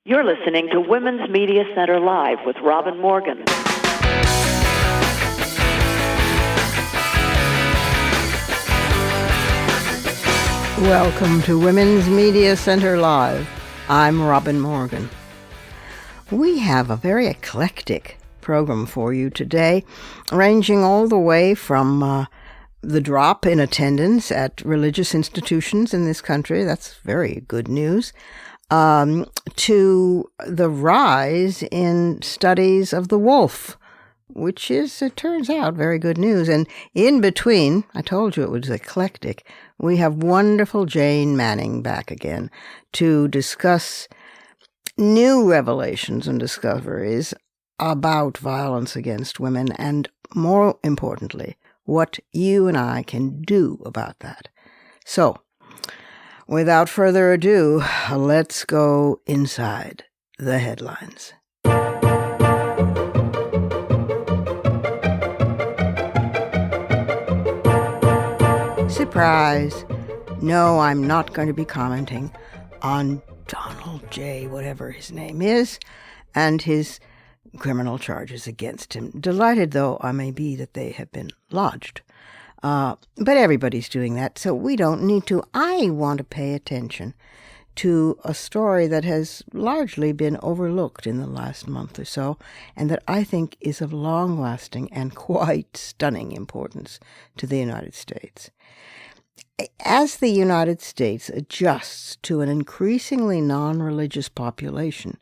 You're listening to Women's Media Center Live with Robin Morgan. Welcome to Women's Media Center Live. I'm Robin Morgan. We have a very eclectic program for you today, ranging all the way from the drop in attendance at religious institutions in this country, that's very good news, to the rise in studies of the wolf, which is, it turns out, very good news. And in between, I told you it was eclectic, we have wonderful Jane Manning back again to discuss new revelations and discoveries about violence against women, and more importantly, what you and I can do about that. So, without further ado, let's go inside the headlines. Surprise! No, I'm not going to be commenting on Donald J., whatever his name is, and his criminal charges against him. Delighted though I may be that they have been lodged. But everybody's doing that, so we don't need to. I want to pay attention to a story that has largely been overlooked in the last month or so, and that I think is of long-lasting and quite stunning importance to the United States. As the United States adjusts to an increasingly non-religious population,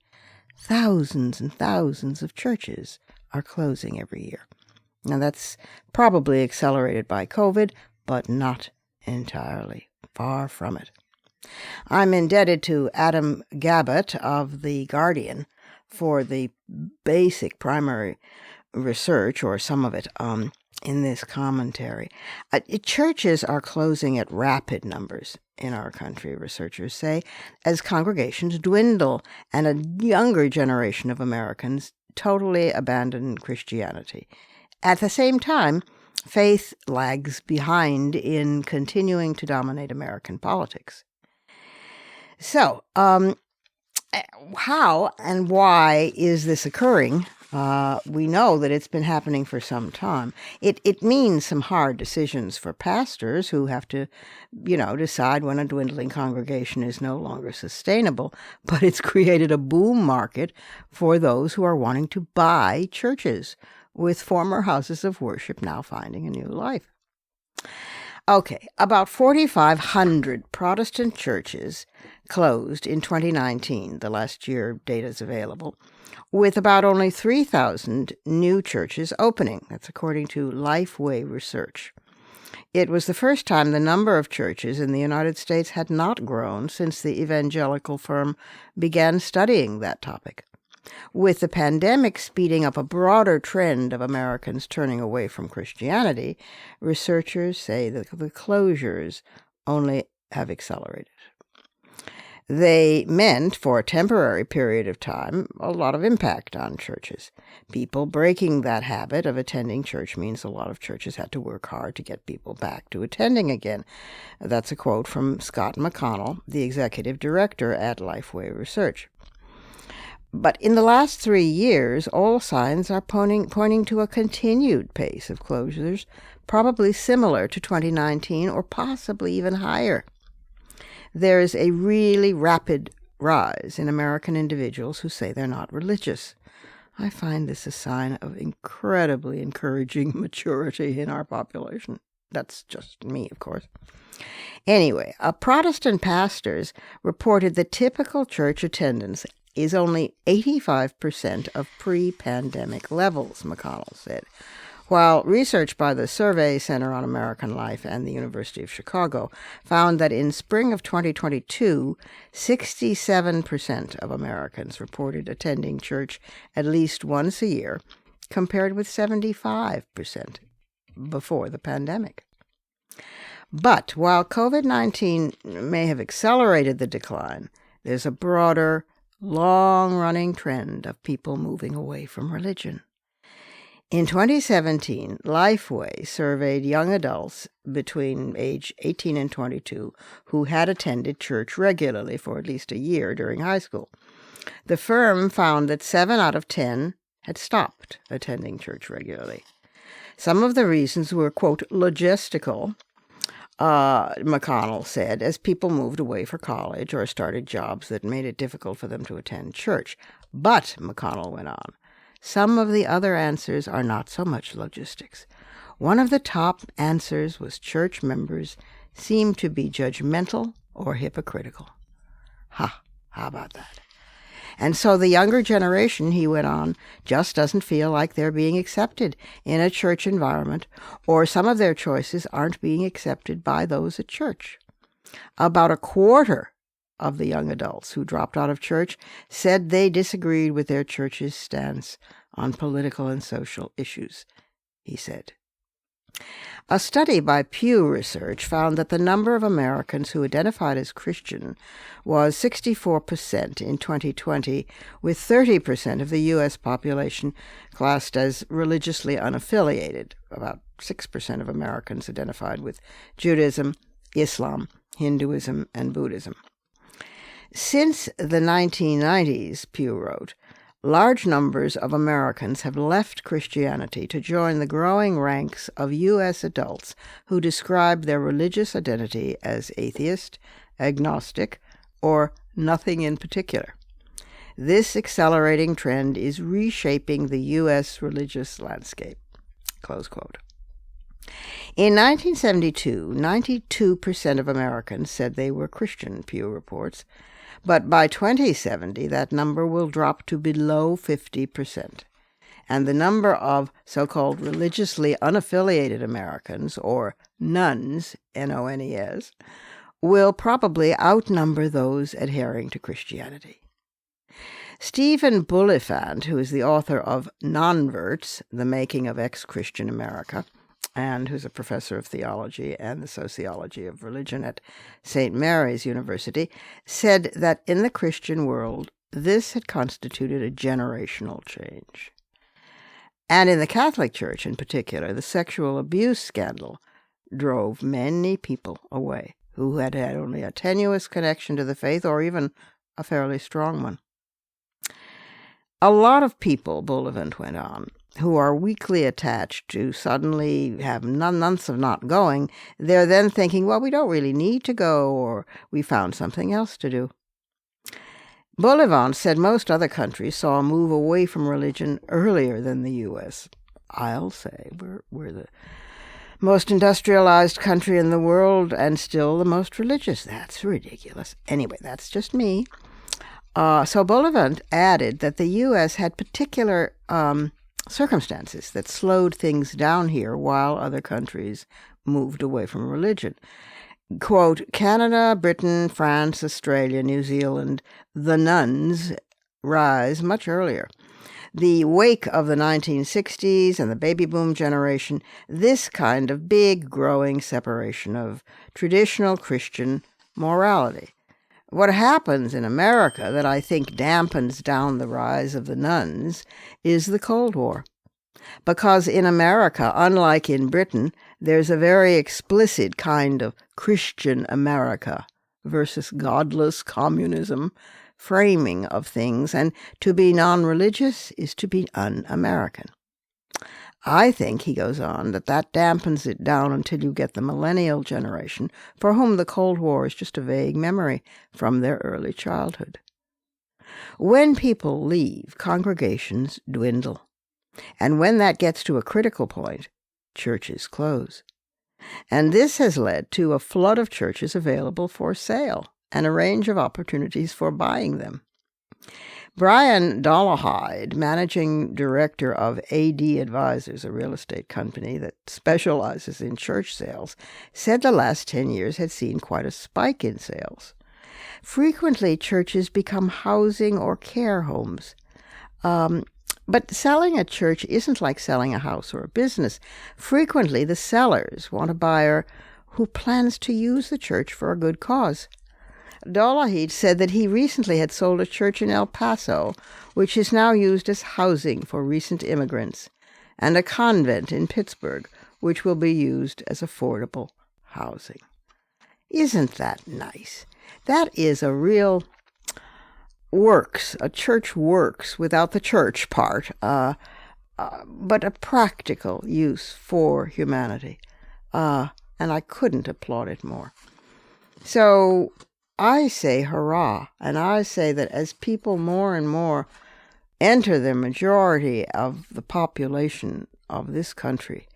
thousands and thousands of churches are closing every year. Now, that's probably accelerated by COVID, but not entirely. Far from it. I'm indebted to Adam Gabbett of The Guardian for the basic primary research, or some of it, in this commentary. Churches are closing at rapid numbers in our country, researchers say, as congregations dwindle and a younger generation of Americans totally abandon Christianity. At the same time, faith lags behind in continuing to dominate American politics. So, how and why is this occurring? We know that it's been happening for some time. It means some hard decisions for pastors who have to, decide when a dwindling congregation is no longer sustainable, but it's created a boom market for those who are wanting to buy churches, with former houses of worship now finding a new life. Okay, about 4,500 Protestant churches closed in 2019, the last year data is available, with about only 3,000 new churches opening. That's according to Lifeway research. It was the first time the number of churches in the United States had not grown since the evangelical firm began studying that topic. With the pandemic speeding up a broader trend of Americans turning away from Christianity, researchers say that the closures only have accelerated. They meant, for a temporary period of time, a lot of impact on churches. People breaking that habit of attending church means a lot of churches had to work hard to get people back to attending again. That's a quote from Scott McConnell, the executive director at Lifeway Research. But in the last 3 years, all signs are pointing to a continued pace of closures, probably similar to 2019 or possibly even higher. There is a really rapid rise in American individuals who say they're not religious. I find this a sign of incredibly encouraging maturity in our population. That's just me, of course. Anyway, Protestant pastors reported the typical church attendance is only 85% of pre-pandemic levels, McConnell said, while research by the Survey Center on American Life and the University of Chicago found that in spring of 2022, 67% of Americans reported attending church at least once a year, compared with 75% before the pandemic. But while COVID-19 may have accelerated the decline, there's a broader, long-running trend of people moving away from religion. In 2017, Lifeway surveyed young adults between age 18 and 22 who had attended church regularly for at least a year during high school. The firm found that 7 out of 10 had stopped attending church regularly. Some of the reasons were, quote, logistical, McConnell said, as people moved away for college or started jobs that made it difficult for them to attend church. But, McConnell went on, some of the other answers are not so much logistics. One of the top answers was church members seemed to be judgmental or hypocritical. How about that? And so the younger generation, he went on, just doesn't feel like they're being accepted in a church environment, or some of their choices aren't being accepted by those at church. About a quarter of the young adults who dropped out of church said they disagreed with their church's stance on political and social issues, he said. A study by Pew Research found that the number of Americans who identified as Christian was 64% in 2020, with 30% of the U.S. population classed as religiously unaffiliated. About 6% of Americans identified with Judaism, Islam, Hinduism, and Buddhism. Since the 1990s, Pew wrote, large numbers of Americans have left Christianity to join the growing ranks of U.S. adults who describe their religious identity as atheist, agnostic, or nothing in particular. This accelerating trend is reshaping the U.S. religious landscape. Close quote. In 1972, 92% of Americans said they were Christian, Pew reports. But by 2070, that number will drop to below 50%. And the number of so-called religiously unaffiliated Americans, or nuns, N-O-N-E-S, will probably outnumber those adhering to Christianity. Stephen Bulifant, who is the author of Nonverts, The Making of Ex-Christian America, and who's a professor of theology and the sociology of religion at St. Mary's University, said that in the Christian world, this had constituted a generational change. And in the Catholic Church in particular, the sexual abuse scandal drove many people away who had had only a tenuous connection to the faith or even a fairly strong one. A lot of people, Bullivant went on, who are weakly attached to suddenly have months of not going, they're then thinking, well, we don't really need to go, or we found something else to do. Bullivant said most other countries saw a move away from religion earlier than the U.S. I'll say we're the most industrialized country in the world and still the most religious. That's ridiculous. Anyway, that's just me. So Bullivant added that the U.S. had particular circumstances that slowed things down here while other countries moved away from religion. Quote, Canada, Britain, France, Australia, New Zealand, the nuns rise much earlier. The wake of the 1960s and the baby boom generation, this kind of big growing separation of traditional Christian morality. What happens in America that I think dampens down the rise of the nuns is the Cold War. Because in America, unlike in Britain, there's a very explicit kind of Christian America versus godless communism framing of things, and to be non-religious is to be un-American. I think, he goes on, that dampens it down until you get the millennial generation, for whom the Cold War is just a vague memory from their early childhood. When people leave, congregations dwindle. And when that gets to a critical point, churches close. And this has led to a flood of churches available for sale and a range of opportunities for buying them. Brian Dollahide, managing director of AD Advisors, a real estate company that specializes in church sales, said the last 10 years had seen quite a spike in sales. Frequently, churches become housing or care homes. But selling a church isn't like selling a house or a business. Frequently, the sellers want a buyer who plans to use the church for a good cause. Dollahide said that he recently had sold a church in El Paso, which is now used as housing for recent immigrants, and a convent in Pittsburgh, which will be used as affordable housing. Isn't that nice? That is a real works. A church works without the church part, but a practical use for humanity. And I couldn't applaud it more. So I say hurrah, and I say that as people more and more enter the majority of the population of this country,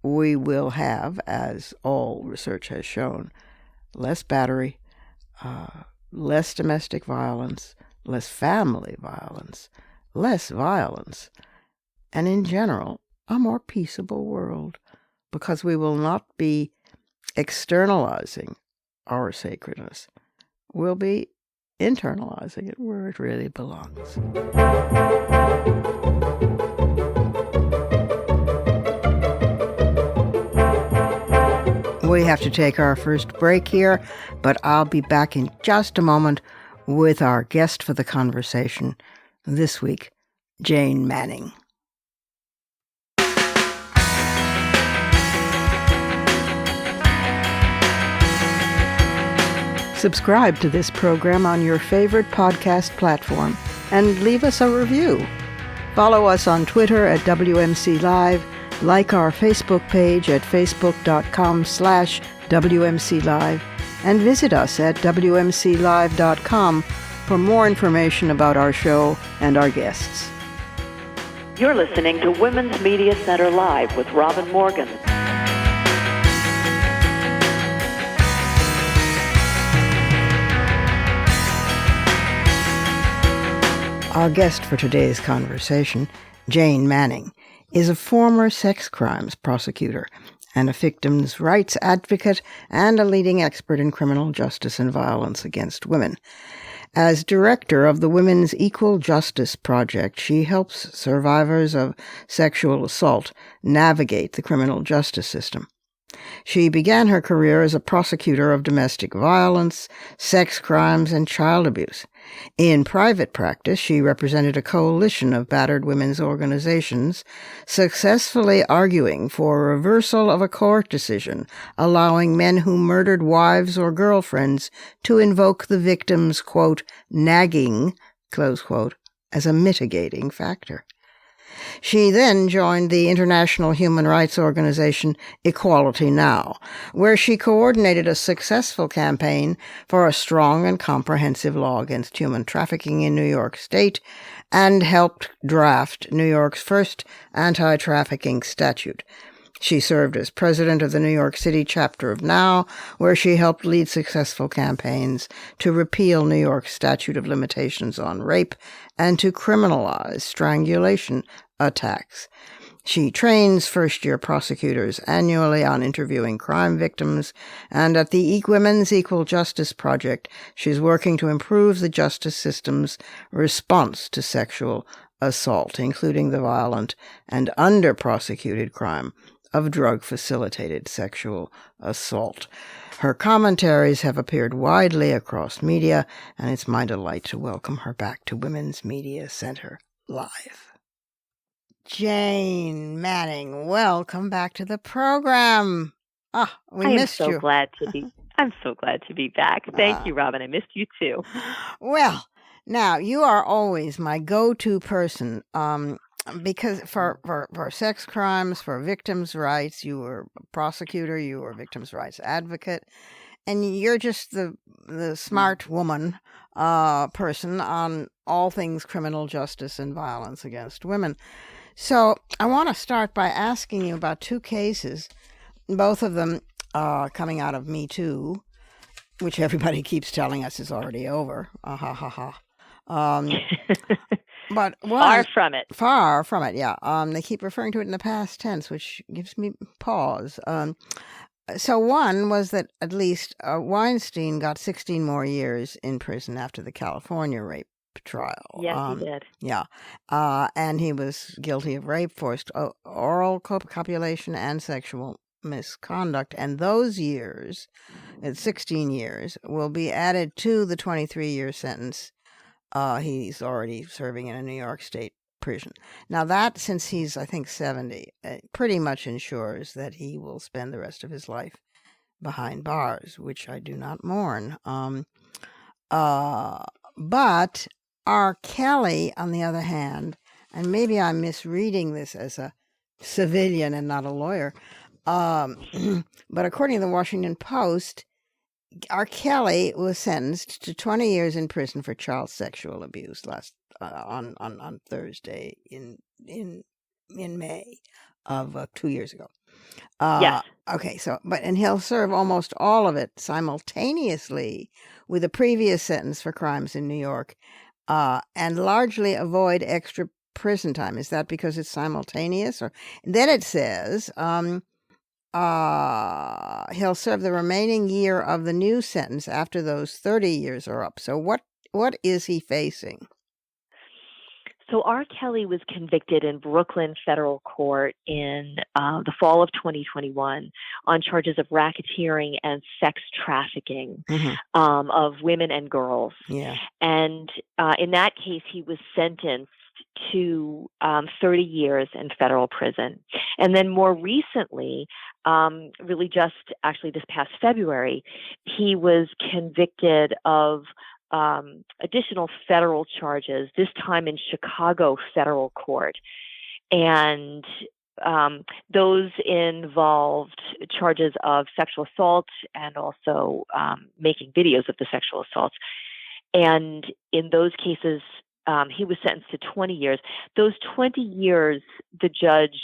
we will have, as all research has shown, less battery, less domestic violence, less family violence, less violence, and in general, a more peaceable world, because we will not be externalizing our sacredness. We'll be internalizing it where it really belongs. We have to take our first break here, but I'll be back in just a moment with our guest for the conversation this week, Jane Manning. Subscribe to this program on your favorite podcast platform and leave us a review. Follow us on Twitter at WMC Live, like our Facebook page at facebook.com/WMC Live, and visit us at WMCLive.com for more information about our show and our guests. You're listening to Women's Media Center Live with Robin Morgan. Our guest for today's conversation, Jane Manning, is a former sex crimes prosecutor and a victims' rights advocate and a leading expert in criminal justice and violence against women. As director of the Women's Equal Justice Project, she helps survivors of sexual assault navigate the criminal justice system. She began her career as a prosecutor of domestic violence, sex crimes, and child abuse. In private practice, she represented a coalition of battered women's organizations, successfully arguing for a reversal of a court decision allowing men who murdered wives or girlfriends to invoke the victim's, quote, nagging, close quote, as a mitigating factor. She then joined the international human rights organization Equality Now, where she coordinated a successful campaign for a strong and comprehensive law against human trafficking in New York State and helped draft New York's first anti-trafficking statute. She served as president of the New York City chapter of Now, where she helped lead successful campaigns to repeal New York's statute of limitations on rape and to criminalize strangulation attacks. She trains first-year prosecutors annually on interviewing crime victims, and at the Women's Equal Justice Project, she's working to improve the justice system's response to sexual assault, including the violent and under-prosecuted crime of drug-facilitated sexual assault. Her commentaries have appeared widely across media, and it's my delight to welcome her back to Women's Media Center Live. Jane Manning, welcome back to the program. We missed you. I'm so glad to be back. Thank you, Robin. I missed you too. Well, now you are always my go-to person. Because for sex crimes, for victims' rights, you were a prosecutor, you were a victims' rights advocate, and you're just the smart woman person on all things criminal justice and violence against women. So I want to start by asking you about two cases, both of them coming out of Me Too, which everybody keeps telling us is already over. But far from it. Far from it, yeah. They keep referring to it in the past tense, which gives me pause. So one was that at least Weinstein got 16 more years in prison after the California rape trial. Yes, he did. Yeah. And he was guilty of rape, forced oral copulation, and sexual misconduct. And those years, 16 years, will be added to the 23-year sentence he's already serving in a New York State prison. Now that, since he's, I think, 70, pretty much ensures that he will spend the rest of his life behind bars, which I do not mourn. But R. Kelly, on the other hand, and maybe I'm misreading this as a civilian and not a lawyer, but according to the Washington Post, R. Kelly was sentenced to 20 years in prison for child sexual abuse last on Thursday in May of 2 years ago. Yes. Okay, and he'll serve almost all of it simultaneously with a previous sentence for crimes in New York, and largely avoid extra prison time. Is that because it's simultaneous? Or then it says he'll serve the remaining year of the new sentence after those 30 years are up. So what is he facing? So R. Kelly was convicted in Brooklyn federal court in the fall of 2021 on charges of racketeering and sex trafficking of women and girls. Yeah. And in that case, he was sentenced to 30 years in federal prison. And then more recently, really just actually this past February, he was convicted of additional federal charges, this time in Chicago federal court. And those involved charges of sexual assault and also making videos of the sexual assaults. And in those cases, he was sentenced to 20 years. Those 20 years, the judge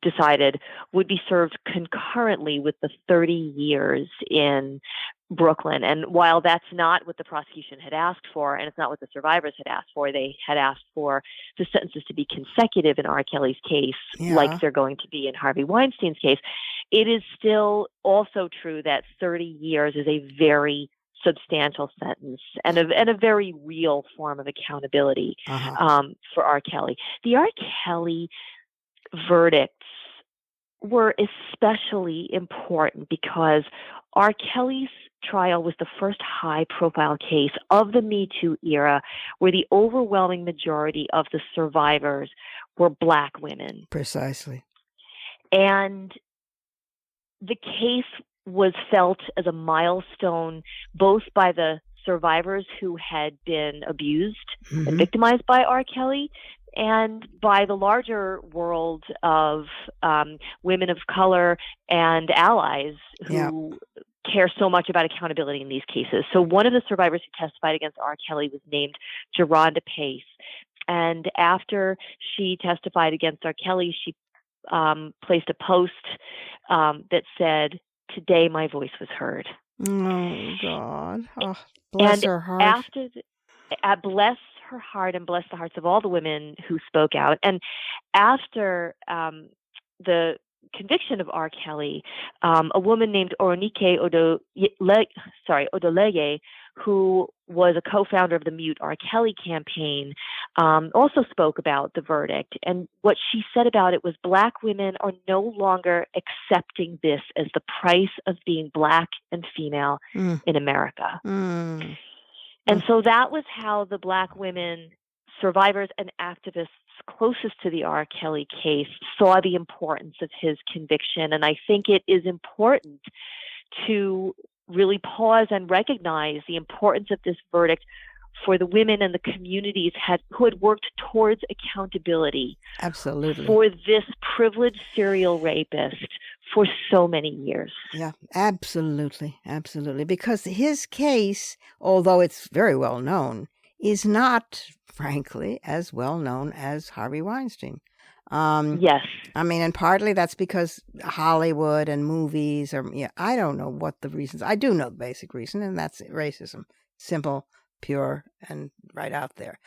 decided would be served concurrently with the 30 years in Brooklyn. And while that's not what the prosecution had asked for, and it's not what the survivors had asked for, they had asked for the sentences to be consecutive in R. Kelly's case, like they're going to be in Harvey Weinstein's case. It is still also true that 30 years is a very substantial sentence and a very real form of accountability for R. Kelly. The R. Kelly verdicts were especially important because R. Kelly's trial was the first high-profile case of the Me Too era where the overwhelming majority of the survivors were Black women. Precisely. And the case was felt as a milestone both by the survivors who had been abused and victimized by R. Kelly and by the larger world of women of color and allies who care so much about accountability in these cases. So one of the survivors who testified against R. Kelly was named Geronda Pace. And after she testified against R. Kelly, she placed a post that said, "Today my voice was heard." Oh, God. Oh, bless her heart. After bless her heart and bless the hearts of all the women who spoke out. And after the conviction of R. Kelly, a woman named Oronike Odoleye, who was a co-founder of the Mute R. Kelly campaign, also spoke about the verdict. And what she said about it was Black women are no longer accepting this as the price of being Black and female in America. And so that was how the Black women, survivors and activists closest to the R. Kelly case saw the importance of his conviction. And I think it is important to really pause and recognize the importance of this verdict for the women and the communities who had worked towards accountability. Absolutely. For this privileged serial rapist for so many years. Yeah, absolutely. Absolutely. Because his case, although it's very well known, is not, frankly, as well known as Harvey Weinstein. Yes. I mean, and partly that's because Hollywood and movies I don't know what the reasons. I do know the basic reason, and that's racism. Simple, pure, and right out there.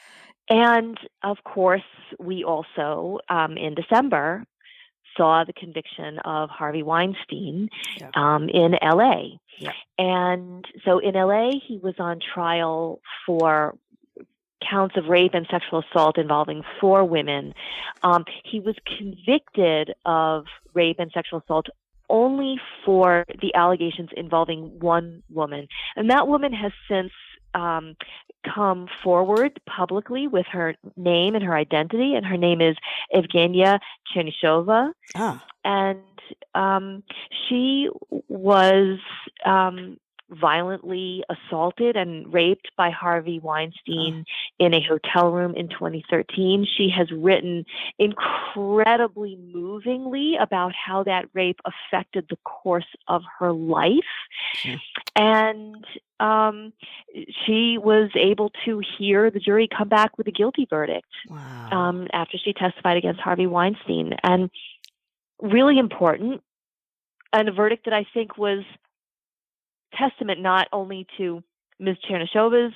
And of course, we also, in December, saw the conviction of Harvey Weinstein in L.A. Yeah. And so in L.A., he was on trial for counts of rape and sexual assault involving 4 women. He was convicted of rape and sexual assault only for the allegations involving one woman. And that woman has since come forward publicly with her name and her identity, and her name is Evgenia Chernyshova. And she was violently assaulted and raped by Harvey Weinstein in a hotel room in 2013. She has written incredibly movingly about how that rape affected the course of her life. Sure. And she was able to hear the jury come back with a guilty verdict after she testified against Harvey Weinstein. And really important, and a verdict that I think was testament not only to Ms. Chernyshova's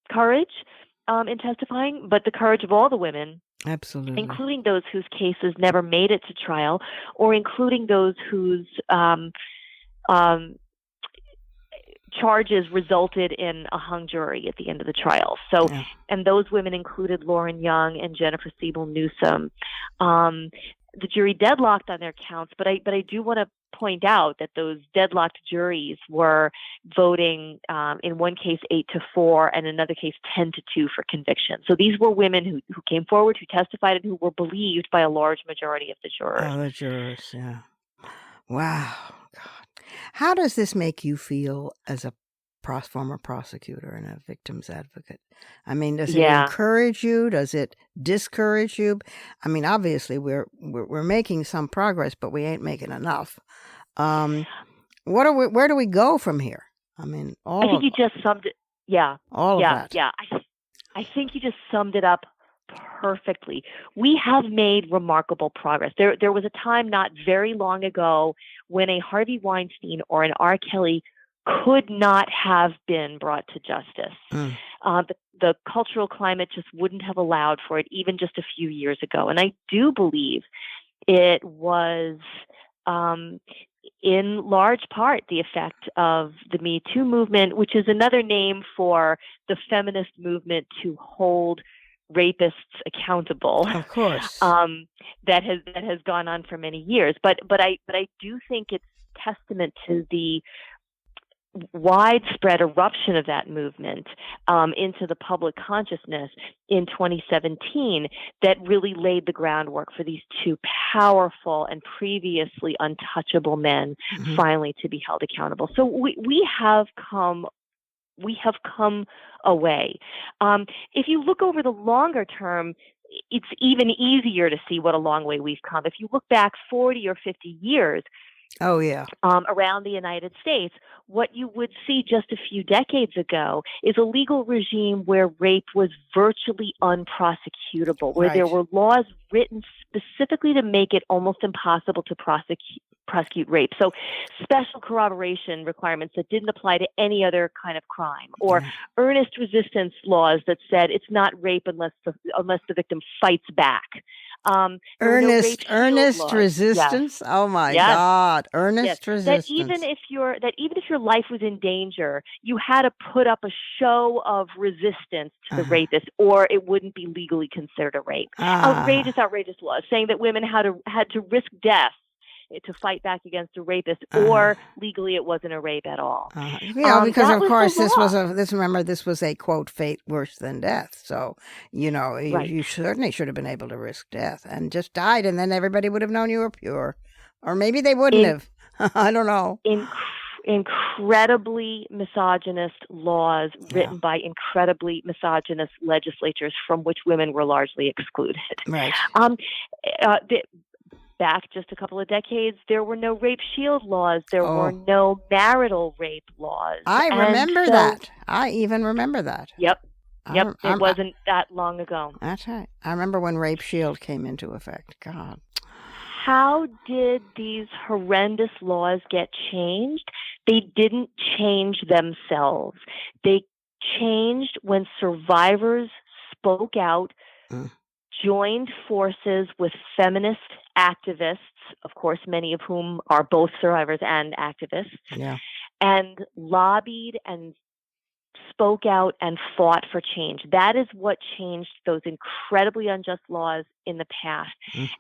courage in testifying, but the courage of all the women, Absolutely, including those whose cases never made it to trial, or including those whose charges resulted in a hung jury at the end of the trial. So, and those women included Lauren Young and Jennifer Siebel Newsom. The jury deadlocked on their counts, but I do want to point out that those deadlocked juries were voting in one case 8-4 and another case 10-2 for conviction. So these were women who came forward, who testified, and who were believed by a large majority of the jurors. Oh, the jurors, yeah. Wow. God. How does this make you feel as a former prosecutor and a victim's advocate? I mean, does it encourage you? Does it discourage you? I mean, obviously we're making some progress, but we ain't making enough. Where do we go from here? I mean, I think you just summed it. Yeah. All of that. Yeah. I think you just summed it up perfectly. We have made remarkable progress. There was a time not very long ago when a Harvey Weinstein or an R. Kelly could not have been brought to justice. The cultural climate just wouldn't have allowed for it even just a few years ago. And I do believe it was in large part the effect of the Me Too movement, which is another name for the feminist movement to hold rapists accountable. Of course. That has gone on for many years. But I do think it's testament to the widespread eruption of that movement into the public consciousness in 2017 that really laid the groundwork for these two powerful and previously untouchable men finally to be held accountable. So we have come a way. If you look over the longer term, it's even easier to see what a long way we've come. If you look back 40 or 50 years, around the United States, what you would see just a few decades ago is a legal regime where rape was virtually unprosecutable, where there were laws written specifically to make it almost impossible to prosecute rape. So special corroboration requirements that didn't apply to any other kind of crime, or earnest resistance laws that said it's not rape unless the victim fights back. Earnest resistance. Yes. Oh my God! Earnest resistance. That even if your life was in danger, you had to put up a show of resistance to the rapist, or it wouldn't be legally considered a rape. Outrageous laws saying that women had to risk death to fight back against a rapist, or legally it wasn't a rape at all. Because of course this was a quote fate worse than death. So you certainly should have been able to risk death and just died, and then everybody would have known you were pure, or maybe they wouldn't have. I don't know. Incredibly misogynist laws written by incredibly misogynist legislatures from which women were largely excluded. Right. Back just a couple of decades, there were no rape shield laws. There were no marital rape laws. I remember that. I even remember that. Yep. It wasn't that long ago. That's right. I remember when rape shield came into effect. God. How did these horrendous laws get changed? They didn't change themselves. They changed when survivors spoke out, joined forces with feminist activists, of course, many of whom are both survivors and activists, and lobbied and spoke out and fought for change. That is what changed those incredibly unjust laws in the past.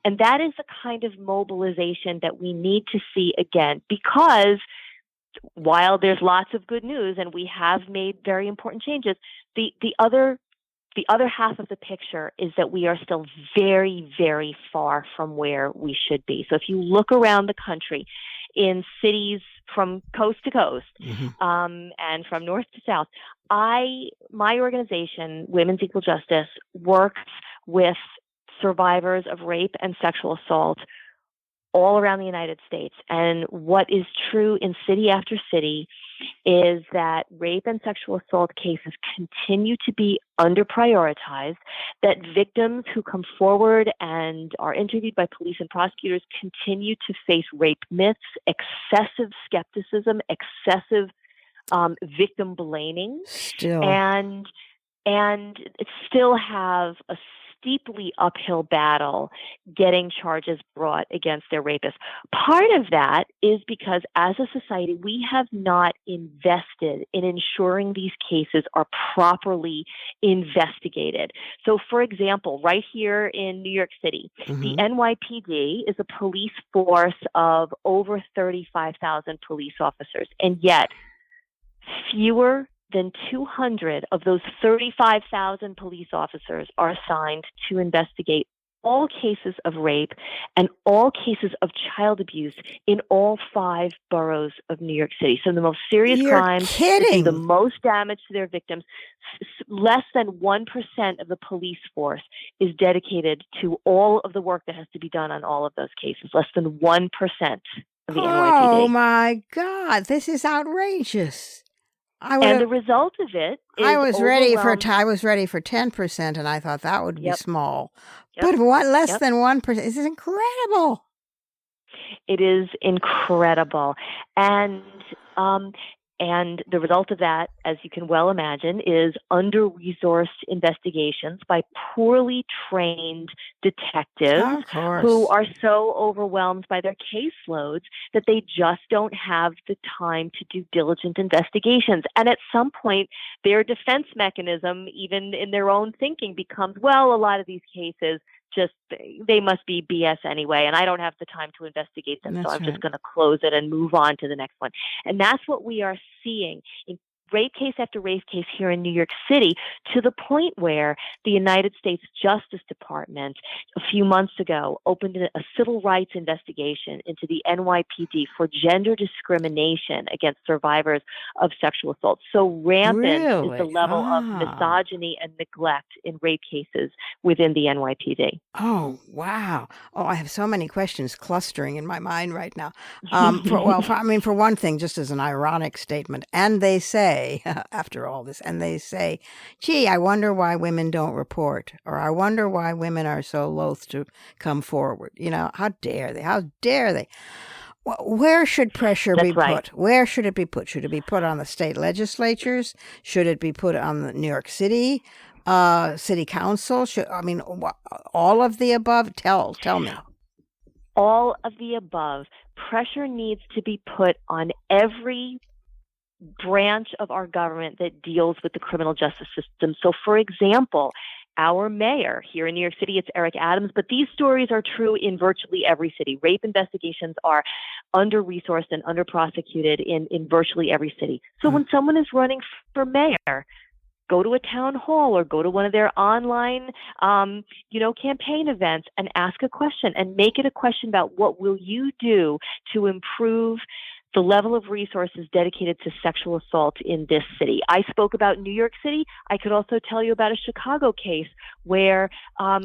And that is the kind of mobilization that we need to see again, because while there's lots of good news and we have made very important changes, the other half of the picture is that we are still very, very far from where we should be. So if you look around the country in cities from coast to coast, Mm-hmm. and from north to south. My organization, Women's Equal Justice, works with survivors of rape and sexual assault all around the United States. And what is true in city after city is that rape and sexual assault cases continue to be under prioritized, that victims who come forward and are interviewed by police and prosecutors continue to face rape myths, excessive skepticism, excessive victim blaming, Still. and still have a steeply uphill battle getting charges brought against their rapists. Part of that is because as a society, we have not invested in ensuring these cases are properly investigated. So, for example, right here in New York City, the NYPD is a police force of over 35,000 police officers, and yet fewer than 200 of those 35,000 police officers are assigned to investigate all cases of rape and all cases of child abuse in all 5 boroughs of New York City. So the most serious crimes, that do the most damage to their victims, less than 1% of the police force is dedicated to all of the work that has to be done on all of those cases. Less than 1% of the NYPD. Oh my God, this is outrageous. And the result of it is I was ready for 10%, and I thought that would be small. But what, less than 1%? This is incredible. It is incredible. And the result of that, as you can well imagine, is under-resourced investigations by poorly trained detectives who are so overwhelmed by their caseloads that they just don't have the time to do diligent investigations. And at some point, their defense mechanism, even in their own thinking, becomes, well, a lot of these cases they must be BS anyway, and I don't have the time to investigate them, so I'm just going to close it and move on to the next one. And that's what we are seeing in rape case after rape case here in New York City, to the point where the United States Justice Department a few months ago opened a civil rights investigation into the NYPD for gender discrimination against survivors of sexual assault. So rampant is the level of misogyny and neglect in rape cases within the NYPD. Oh, wow. Oh, I have so many questions clustering in my mind right now. For one thing, just as an ironic statement, and they say, after all this, and they say, gee, I wonder why women don't report, or I wonder why women are so loath to come forward. You know, how dare they? How dare they? Where should pressure be put? Where should it be put? Should it be put on the state legislatures? Should it be put on the New York City city council? All of the above? Tell me. All of the above. Pressure needs to be put on every branch of our government that deals with the criminal justice system. So, for example, our mayor here in New York City, it's Eric Adams, but these stories are true in virtually every city. Rape investigations are under-resourced and under-prosecuted in virtually every city. So when someone is running for mayor, go to a town hall or go to one of their online, campaign events and ask a question, and make it a question about what will you do to improve the level of resources dedicated to sexual assault in this city. I spoke about New York City. I could also tell you about a Chicago case where a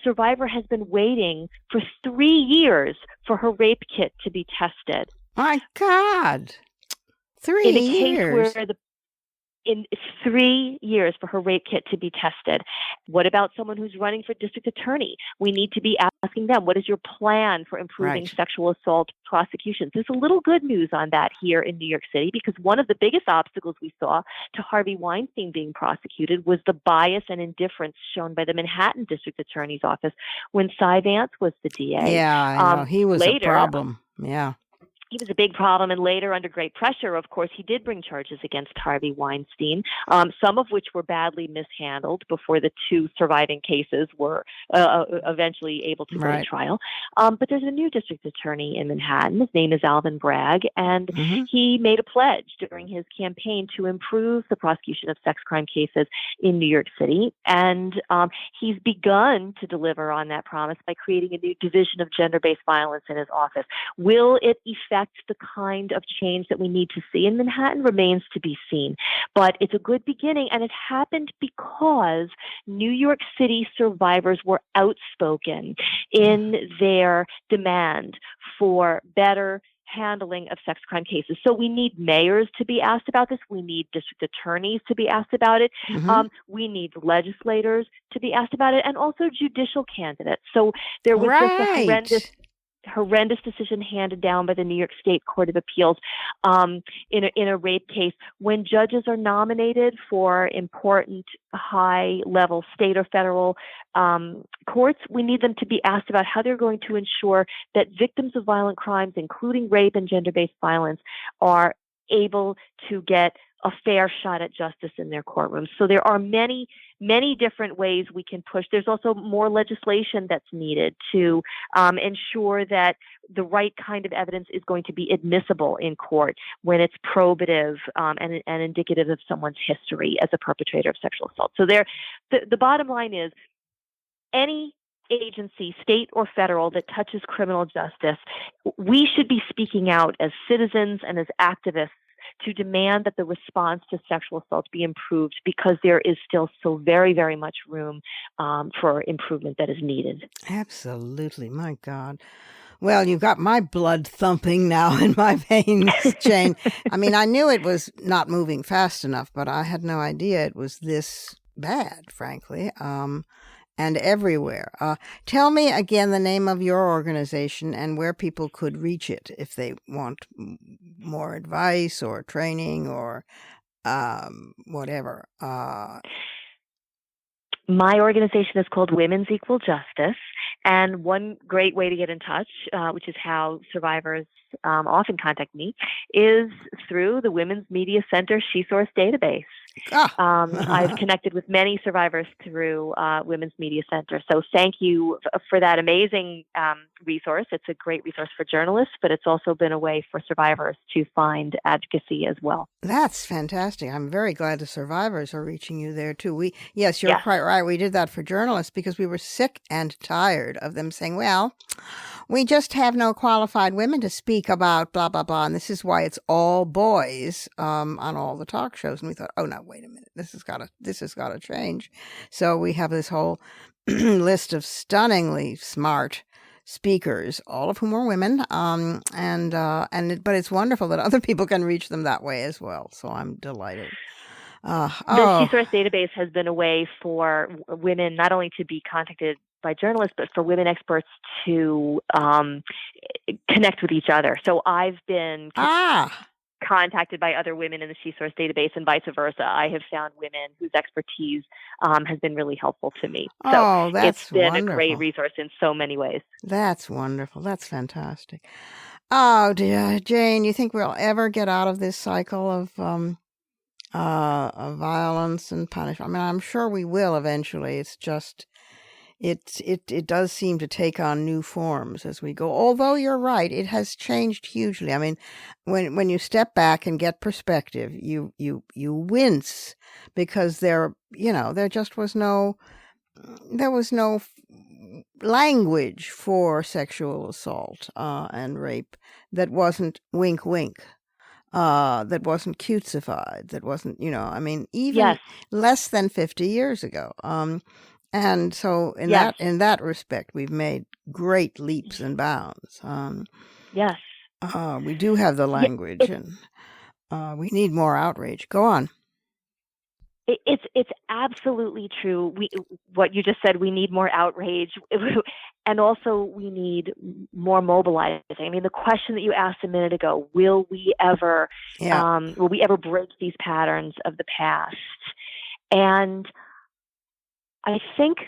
survivor has been waiting for 3 years for her rape kit to be tested. My God. 3 years? In 3 years for her rape kit to be tested. What about someone who's running for district attorney? We need to be asking them, what is your plan for improving sexual assault prosecutions? There's a little good news on that here in New York City, because one of the biggest obstacles we saw to Harvey Weinstein being prosecuted was the bias and indifference shown by the Manhattan district attorney's office when Cy Vance was the DA. Yeah, I know. He was a problem. Yeah. He was a big problem, and later, under great pressure, of course, he did bring charges against Harvey Weinstein, some of which were badly mishandled before the 2 surviving cases were eventually able to go to trial. But there's a new district attorney in Manhattan. His name is Alvin Bragg, and he made a pledge during his campaign to improve the prosecution of sex crime cases in New York City. And he's begun to deliver on that promise by creating a new division of gender-based violence in his office. Will it effectively affect the kind of change that we need to see in Manhattan remains to be seen. But it's a good beginning, and it happened because New York City survivors were outspoken in their demand for better handling of sex crime cases. So we need mayors to be asked about this. We need district attorneys to be asked about it. We need legislators to be asked about it, and also judicial candidates. So there was this horrendous decision handed down by the New York State Court of Appeals in a rape case. When judges are nominated for important high-level state or federal courts, we need them to be asked about how they're going to ensure that victims of violent crimes, including rape and gender-based violence, are able to get a fair shot at justice in their courtrooms. So there are many different ways we can push. There's also more legislation that's needed to ensure that the right kind of evidence is going to be admissible in court when it's probative and indicative of someone's history as a perpetrator of sexual assault. So the bottom line is, any agency, state or federal, that touches criminal justice, we should be speaking out as citizens and as activists to demand that the response to sexual assault be improved, because there is still so very, very much room for improvement that is needed. Absolutely. My God. Well, you've got my blood thumping now in my veins, Jane. I mean, I knew it was not moving fast enough, but I had no idea it was this bad, frankly, and everywhere. Tell me again the name of your organization and where people could reach it if they want more advice or training or whatever. My organization is called Women's Equal Justice, and one great way to get in touch, which is how survivors often contact me, is through the Women's Media Center SheSource database. I've connected with many survivors through Women's Media Center. So thank you for that amazing resource. It's a great resource for journalists, but it's also been a way for survivors to find advocacy as well. That's fantastic. I'm very glad the survivors are reaching you there too. Yes, you're quite right. We did that for journalists because we were sick and tired of them saying, well, we just have no qualified women to speak about blah, blah, blah. And this is why it's all boys on all the talk shows. And we thought, oh, no, wait a minute. This has got to change. So we have this whole list of stunningly smart speakers, all of whom are women. But it's wonderful that other people can reach them that way as well. So I'm delighted. The SheSource database has been a way for women not only to be contacted by journalists, but for women experts to connect with each other. So I've been contacted by other women in the SheSource database, and vice versa. I have found women whose expertise has been really helpful to me. So it's been a great resource in so many ways. That's wonderful. That's fantastic. Oh, dear, Jane, you think we'll ever get out of this cycle of violence and punishment? I mean, I'm sure we will eventually. It's just, it does seem to take on new forms as we go. Although you're right, it has changed hugely. I mean, when you step back and get perspective, you wince, because there just was no language for sexual assault and rape that wasn't wink wink. That wasn't cutesified, that wasn't, even less than 50 years ago. And so in that respect, we've made great leaps and bounds. We do have the language, and we need more outrage. Go on. It's absolutely true. What you just said, we need more outrage, and also we need more mobilizing. I mean, the question that you asked a minute ago: will we ever break these patterns of the past? And I think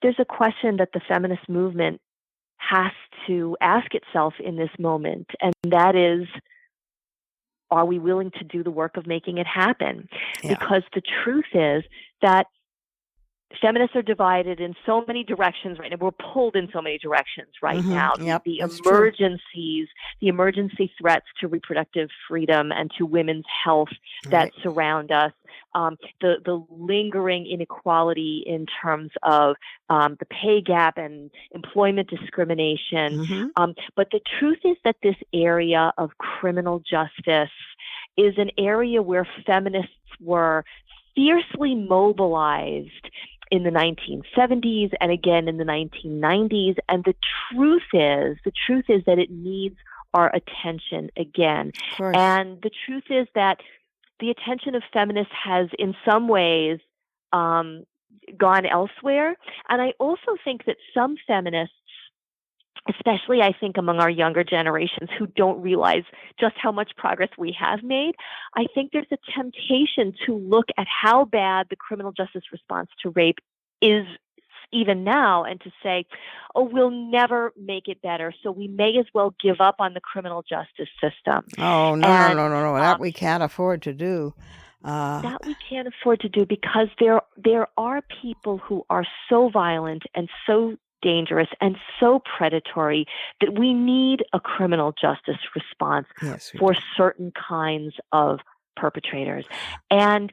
there's a question that the feminist movement has to ask itself in this moment, and that is, are we willing to do the work of making it happen? Because the truth is that feminists are divided in so many directions right now. We're pulled in so many directions right now. Yep, The that's true. emergency threats to reproductive freedom and to women's health that surround us, the lingering inequality in terms of the pay gap and employment discrimination. But the truth is that this area of criminal justice is an area where feminists were fiercely mobilized in the 1970s and again in the 1990s. And the truth is that it needs our attention again. And the truth is that the attention of feminists has in some ways gone elsewhere. And I also think that some feminists, especially I think among our younger generations who don't realize just how much progress we have made, I think there's a temptation to look at how bad the criminal justice response to rape is even now and to say, oh, we'll never make it better, so we may as well give up on the criminal justice system. Oh, no. That we can't afford to do. That we can't afford to do because there are people who are so violent and so dangerous and so predatory that we need a criminal justice response for certain kinds of perpetrators. And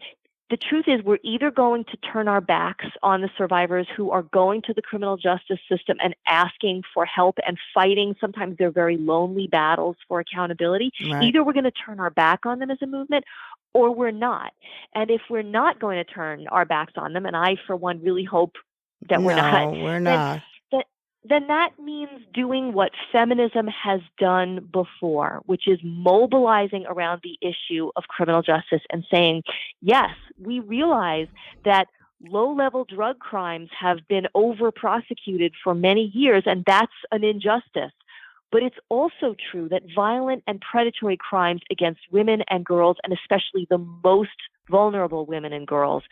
the truth is we're either going to turn our backs on the survivors who are going to the criminal justice system and asking for help and fighting sometimes their very lonely battles for accountability. Either we're going to turn our back on them as a movement or we're not. And if we're not going to turn our backs on them, and I for one really hope that we're not, then that means doing what feminism has done before, which is mobilizing around the issue of criminal justice and saying, yes, we realize that low-level drug crimes have been over-prosecuted for many years, and that's an injustice. But it's also true that violent and predatory crimes against women and girls, and especially the most vulnerable women and girls,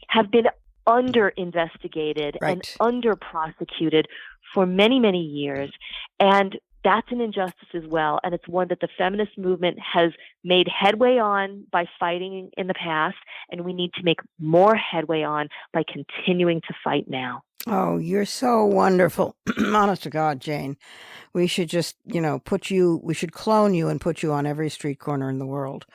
have been under-investigated and under-prosecuted for many, many years. And that's an injustice as well. And it's one that the feminist movement has made headway on by fighting in the past. And we need to make more headway on by continuing to fight now. Oh, you're so wonderful. Honest to God, Jane. We should just, we should clone you and put you on every street corner in the world.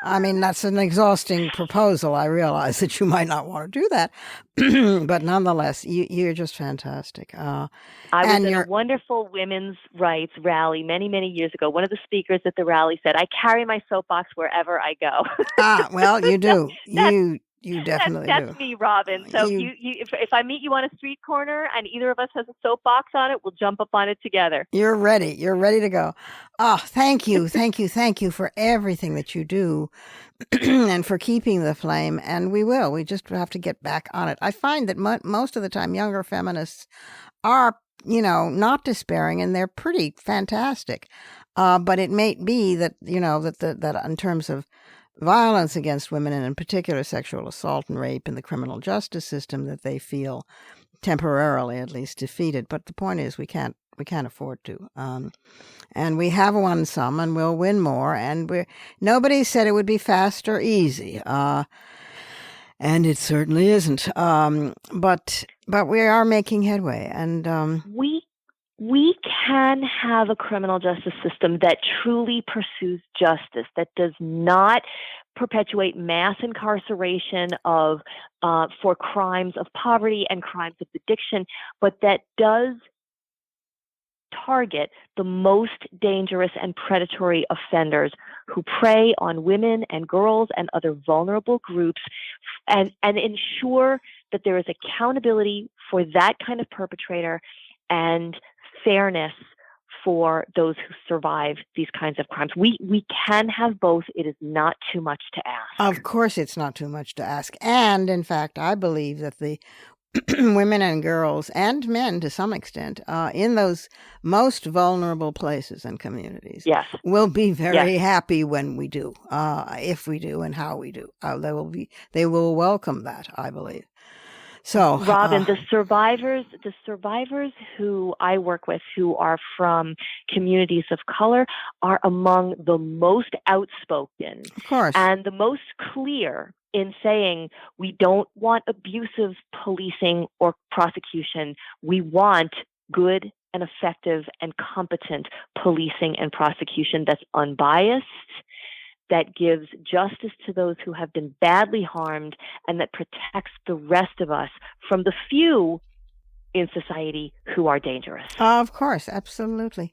I mean, that's an exhausting proposal. I realize that you might not want to do that, but nonetheless, you're just fantastic. I was at a wonderful women's rights rally many, many years ago. One of the speakers at the rally said, I carry my soapbox wherever I go. Well, you do. You definitely do. That's me, Robin. So if I meet you on a street corner and either of us has a soapbox on it, we'll jump up on it together. You're ready. You're ready to go. Oh, thank you. Thank you for everything that you do and for keeping the flame. And we will. We just have to get back on it. I find that most of the time younger feminists are, not despairing, and they're pretty fantastic. But it may be that, that in terms of violence against women, and in particular sexual assault and rape in the criminal justice system, that they feel temporarily at least defeated. But the point is we can't afford to. And we have won some and we'll win more. And nobody said it would be fast or easy. And it certainly isn't. But we are making headway. And we can have a criminal justice system that truly pursues justice, that does not perpetuate mass incarceration for crimes of poverty and crimes of addiction, but that does target the most dangerous and predatory offenders who prey on women and girls and other vulnerable groups, and ensure that there is accountability for that kind of perpetrator and fairness for those who survive these kinds of crimes. We can have both. It is not too much to ask. Of course it's not too much to ask. And in fact, I believe that the women and girls and men to some extent in those most vulnerable places and communities will be very happy when we do, if we do and how we do. They will welcome that, I believe. So, Robin, the survivors who I work with who are from communities of color are among the most outspoken, of course, and the most clear in saying we don't want abusive policing or prosecution. We want good and effective and competent policing and prosecution that's unbiased, that gives justice to those who have been badly harmed, and that protects the rest of us from the few in society who are dangerous. Of course, absolutely.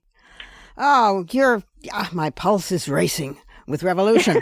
Oh, my pulse is racing with revolution.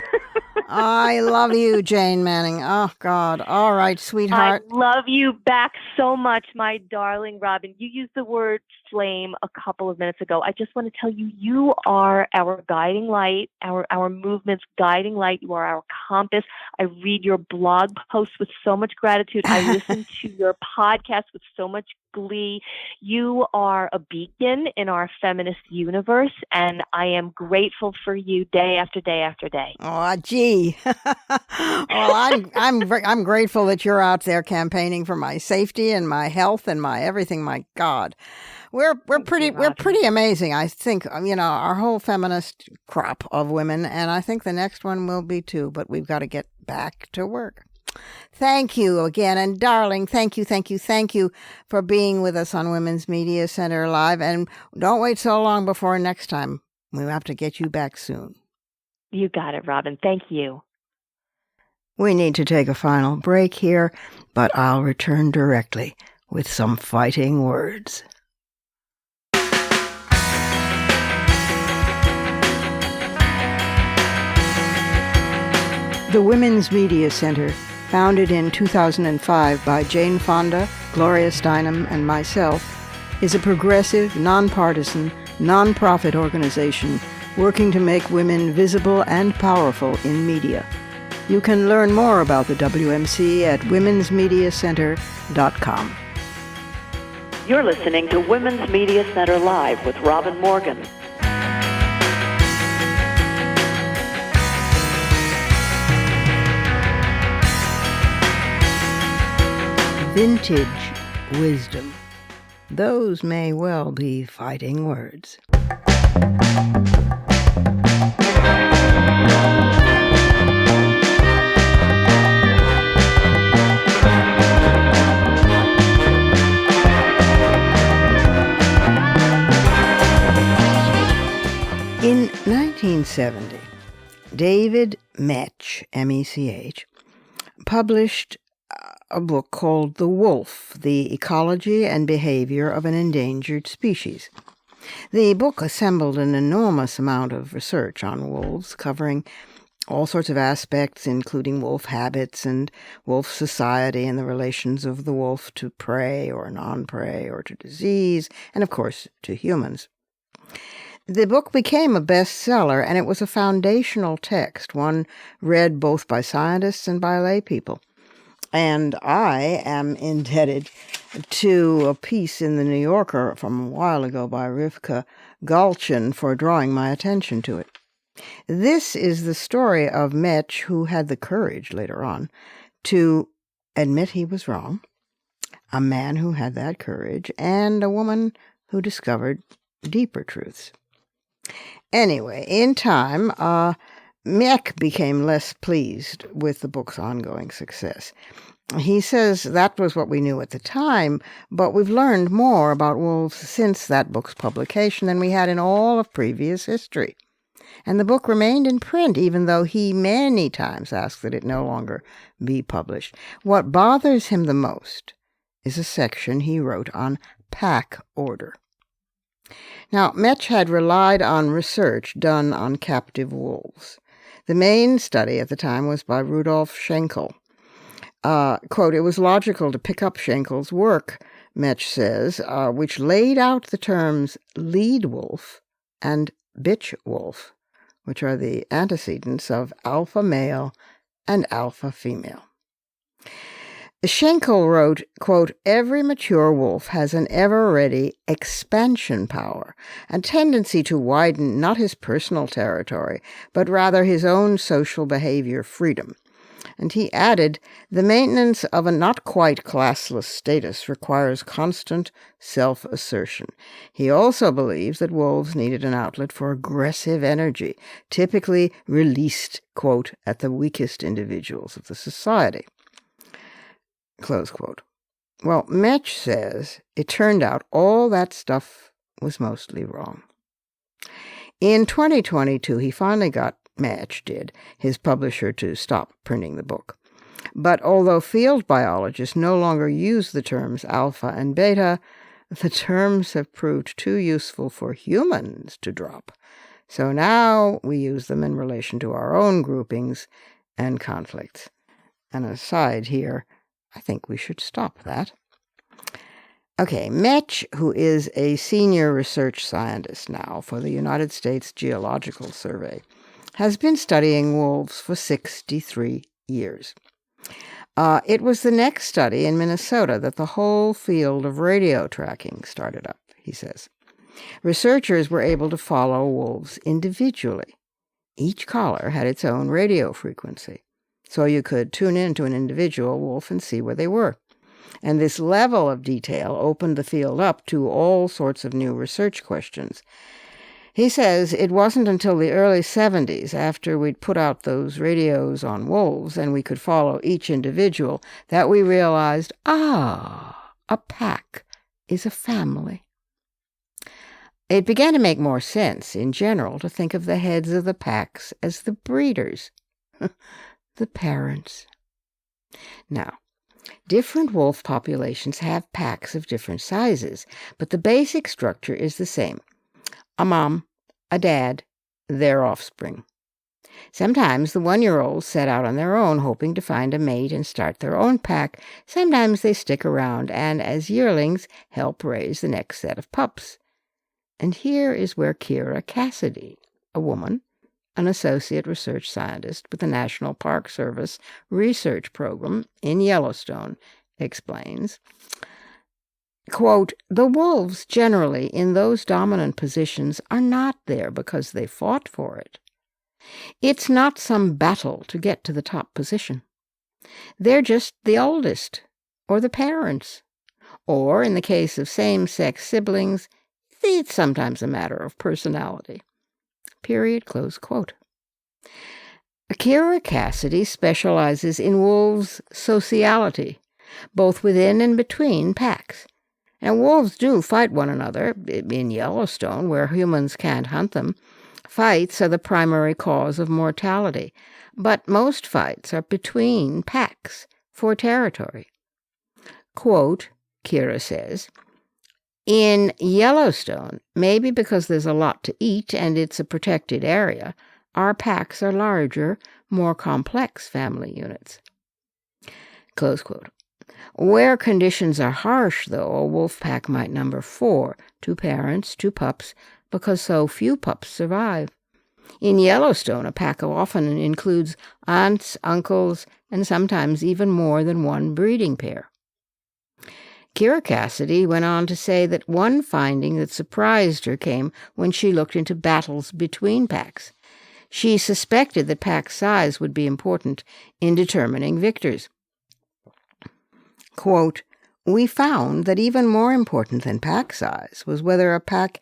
I love you, Jane Manning. Oh, God. All right, sweetheart. I love you back so much, my darling Robin. You used the word flame a couple of minutes ago. I just want to tell you, you are our guiding light, our movement's guiding light. You are our compass. I read your blog posts with so much gratitude. I listen to your podcast with so much glee. You are a beacon in our feminist universe, and I am grateful for you day after day after day. Oh, gee. Well, I'm grateful that you're out there campaigning for my safety and my health and my everything. My God, we're pretty amazing. I think, our whole feminist crop of women, and I think the next one will be too. But we've got to get back to work. Thank you again. And darling, thank you for being with us on Women's Media Center Live. And don't wait so long before next time. We'll have to get you back soon. You got it, Robin. Thank you. We need to take a final break here, but I'll return directly with some fighting words. The Women's Media Center, founded in 2005 by Jane Fonda, Gloria Steinem, and myself, is a progressive, nonpartisan, nonprofit organization working to make women visible and powerful in media. You can learn more about the WMC at womensmediacenter.com. You're listening to Women's Media Center Live with Robin Morgan. Vintage wisdom. Those may well be fighting words. In 1970, David Mech, M-E-C-H, published a book called The Wolf, The Ecology and Behavior of an Endangered Species. The book assembled an enormous amount of research on wolves, covering all sorts of aspects, including wolf habits and wolf society and the relations of the wolf to prey or non-prey or to disease, and of course to humans. The book became a bestseller, and it was a foundational text, one read both by scientists and by lay people. And I am indebted to a piece in the New Yorker from a while ago by Rivka Galchen for drawing my attention to it. This is the story of Mech, who had the courage later on to admit he was wrong, a man who had that courage, and a woman who discovered deeper truths. Anyway, in time, Mech became less pleased with the book's ongoing success. He says that was what we knew at the time, but we've learned more about wolves since that book's publication than we had in all of previous history. And the book remained in print, even though he many times asked that it no longer be published. What bothers him the most is a section he wrote on pack order. Now, Mech had relied on research done on captive wolves. The main study at the time was by Rudolf Schenkel. Quote, it was logical to pick up Schenkel's work, Mech says, which laid out the terms lead wolf and bitch wolf, which are the antecedents of alpha male and alpha female. Schenkel wrote, quote, every mature wolf has an ever-ready expansion power, a tendency to widen not his personal territory, but rather his own social behavior freedom. And he added, the maintenance of a not quite classless status requires constant self-assertion. He also believes that wolves needed an outlet for aggressive energy, typically released, quote, at the weakest individuals of the society, close quote. Well, Metch says it turned out all that stuff was mostly wrong. In 2022, he finally got Metch did, his publisher, to stop printing the book. But although field biologists no longer use the terms alpha and beta, the terms have proved too useful for humans to drop. So now we use them in relation to our own groupings and conflicts. An aside here, I think we should stop that. Okay, Metch, who is a senior research scientist now for the United States Geological Survey, has been studying wolves for 63 years. It was the next study in Minnesota that the whole field of radio tracking started up, he says. Researchers were able to follow wolves individually. Each collar had its own radio frequency, so you could tune in to an individual wolf and see where they were. And this level of detail opened the field up to all sorts of new research questions. He says it wasn't until the early 70s, after we'd put out those radios on wolves and we could follow each individual, that we realized, a pack is a family. It began to make more sense, in general, to think of the heads of the packs as the breeders, the parents. Now, different wolf populations have packs of different sizes, but the basic structure is the same. A mom, a dad, their offspring. Sometimes the 1-year-olds set out on their own, hoping to find a mate and start their own pack. Sometimes they stick around and, as yearlings, help raise the next set of pups. And here is where Kira Cassidy, a woman, an associate research scientist with the National Park Service research program in Yellowstone, explains, quote, the wolves generally in those dominant positions are not there because they fought for it. It's not some battle to get to the top position. They're just the oldest, or the parents, or, in the case of same-sex siblings, it's sometimes a matter of personality. Period, close quote. Kira Cassidy specializes in wolves' sociality, both within and between packs. And wolves do fight one another. In Yellowstone, where humans can't hunt them, fights are the primary cause of mortality. But most fights are between packs for territory. Quote, Kira says, in Yellowstone, maybe because there's a lot to eat and it's a protected area, our packs are larger, more complex family units. Close quote. Where conditions are harsh, though, a wolf pack might number 4, 2 parents, 2 pups, because so few pups survive. In Yellowstone, a pack often includes aunts, uncles, and sometimes even more than one breeding pair. Kira Cassidy went on to say that one finding that surprised her came when she looked into battles between packs. She suspected that pack size would be important in determining victors. Quote, we found that even more important than pack size was whether a pack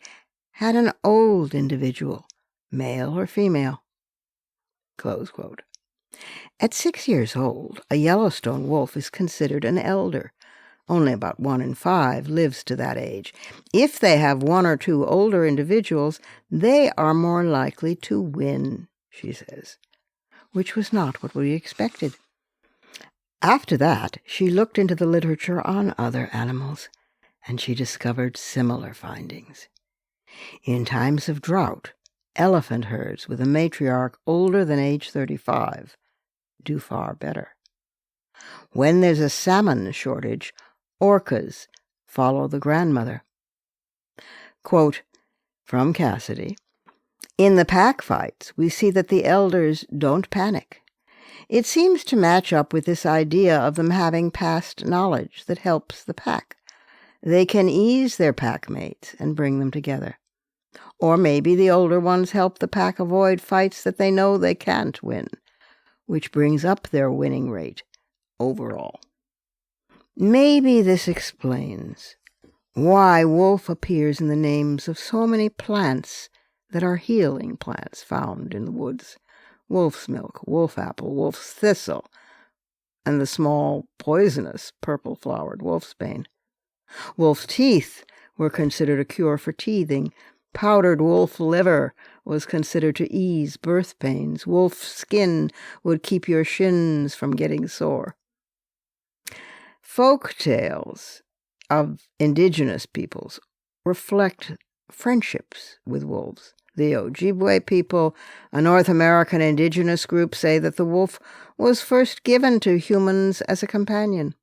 had an old individual, male or female. Close quote. At 6 years old, a Yellowstone wolf is considered an elder. Only about 1 in 5 lives to that age. If they have 1 or 2 older individuals, they are more likely to win, she says, which was not what we expected. After that, she looked into the literature on other animals, and she discovered similar findings. In times of drought, elephant herds with a matriarch older than age 35 do far better. When there's a salmon shortage, orcas follow the grandmother. Quote, from Cassidy, in the pack fights, we see that the elders don't panic. It seems to match up with this idea of them having past knowledge that helps the pack. They can ease their pack mates and bring them together. Or maybe the older ones help the pack avoid fights that they know they can't win. which brings up their winning rate overall. Maybe this explains why wolf appears in the names of so many plants that are healing plants found in the woods. Wolf's milk, wolf apple, wolf's thistle, and the small, poisonous, purple-flowered wolfsbane. Wolf teeth were considered a cure for teething. Powdered wolf liver was considered to ease birth pains. Wolf skin would keep your shins from getting sore. Folk tales of indigenous peoples reflect friendships with wolves. The Ojibwe people, a North American indigenous group, say that the wolf was first given to humans as a companion.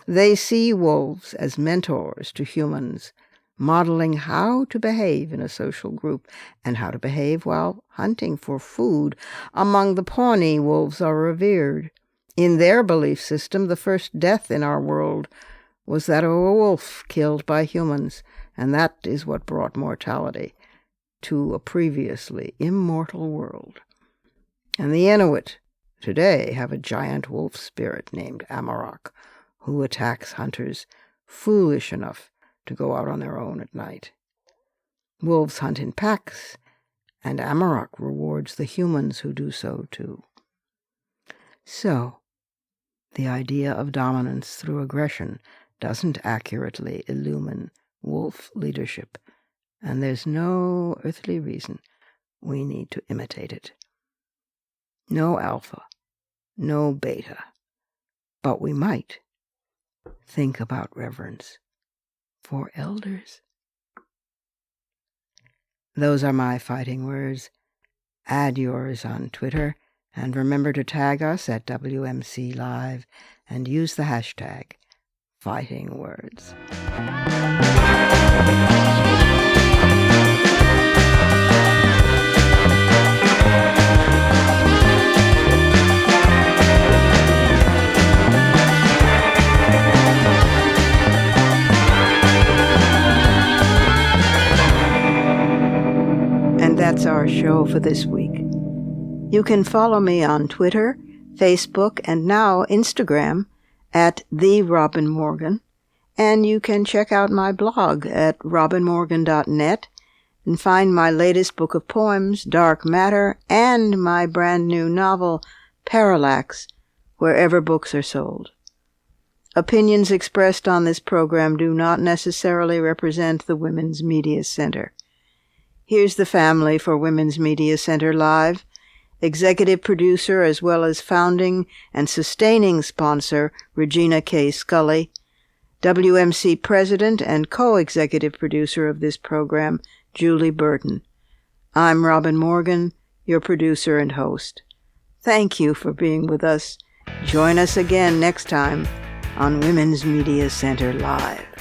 They see wolves as mentors to humans, modeling how to behave in a social group and how to behave while hunting for food. Among the Pawnee, wolves are revered. In their belief system, the first death in our world was that of a wolf killed by humans, and that is what brought mortality to a previously immortal world. And the Inuit today have a giant wolf spirit named Amarok, who attacks hunters foolish enough to go out on their own at night. Wolves hunt in packs, and Amarok rewards the humans who do so too. So, the idea of dominance through aggression doesn't accurately illumine wolf leadership, and there's no earthly reason we need to imitate it. No alpha, no beta, but we might think about reverence for elders. Those are my fighting words. Add yours on Twitter, and remember to tag us at WMC Live and use the hashtag #FightingWords. And that's our show for this week. You can follow me on Twitter, Facebook, and now Instagram at The Robin Morgan, and you can check out my blog at robinmorgan.net and find my latest book of poems, Dark Matter, and my brand new novel, Parallax, wherever books are sold. Opinions expressed on this program do not necessarily represent the Women's Media Center. Here's the family for Women's Media Center Live. Executive producer as well as founding and sustaining sponsor, Regina K. Scully. WMC president and co-executive producer of this program, Julie Burton. I'm Robin Morgan, your producer and host. Thank you for being with us. Join us again next time on Women's Media Center Live.